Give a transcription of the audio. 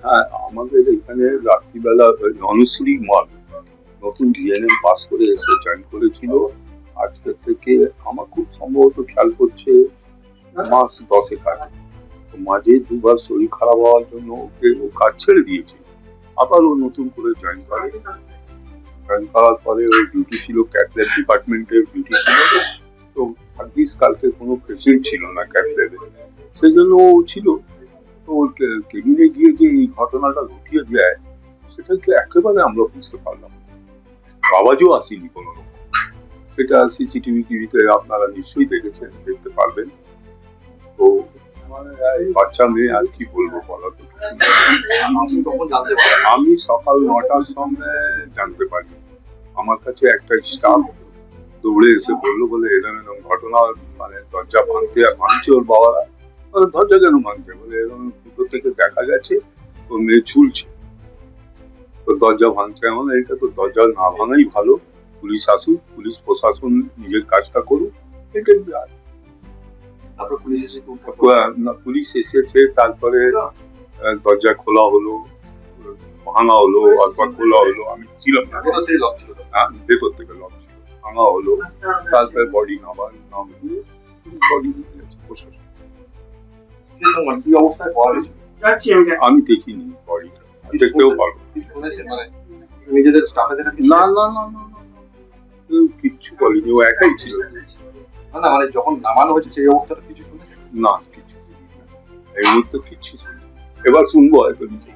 হ্যাঁ, আমাদের এখানে রাত্রিবেলা ওই রণশ্রী মল নতুন জিএনএম পাস করে এসে জয়েন করেছিল। আজকের থেকে আমার খুব সম্ভবত খেয়াল করছে মাস 10 আগে। তো মাঝে দুবার শরীর খারাপ হওয়ার জন্য ওকে ও কাজ ছেড়ে দিয়েছিল। আবার ও নতুন করে জয়েন করে। জয়েন করার পরে ওর ডিউটি ছিল ক্যাটল্যাব ডিপার্টমেন্টের ডিউটি ছিল। তো ভাগ্যিস কালকে কোনো পেশেন্ট ছিল না ক্যাটল্যাবে, সেই জন্য ও ছিল। তো ওর কেবিনে গিয়ে যে এই ঘটনাটা ঘটিয়ে দেয় সেটাকে একেবারে আমরা বুঝতে পারলাম না। আওয়াজও আসেনি কোনো রকম। সেটা সিসিটিভি টিভিতে আপনারা নিশ্চয়ই দেখেছেন, দেখতে পারবেন। তো বাচ্চা মেয়ে আর কি বলবো, বলার তো কিছু নেই। আমি সকাল 9টার সময় জানতে পারি। আমার কাছে একটা স্টাফ দৌড়ে এসে বললো, বলে এরকম এরকম ঘটনা, মানে দরজা ভাঙছে ওর বাবারা। দরজা কেন ভাঙছে, বলে এরকম দুটো থেকে দেখা গেছে ওর মেয়ে ঝুলছে, তো দরজা ভাঙছে। এমন এটা তো দরজা না ভাঙাই ভালো। পুলিশ আসুক, পুলিশ প্রশাসন নিজের কাজটা করুক, এটাই। তারপর পুলিশ এসে পুলিশ এসেছে, তারপরে দরজা খোলা হলো, ভাঙা হলো, অথবা খোলা হলো। আমি ছিলাম না, ভেতর থেকে লক ছিল, ভাঙা হলো। তারপরে বডি বডি প্রশাসন। কি অবস্থায় পাওয়া গেছে আমি দেখিনি বডিটা, দেখতেও পারবো নিজেদের স্টাফেদের না। না না না কিচ্ছু বলেনি, ও একাই ছিল। না মানে যখন নামানো হয়েছে সেই অবস্থাটা কিছু শুনেছে না, কিছু এই মুহূর্তে কিচ্ছু শুনি। এবার শুনবো হয়তো নিচে।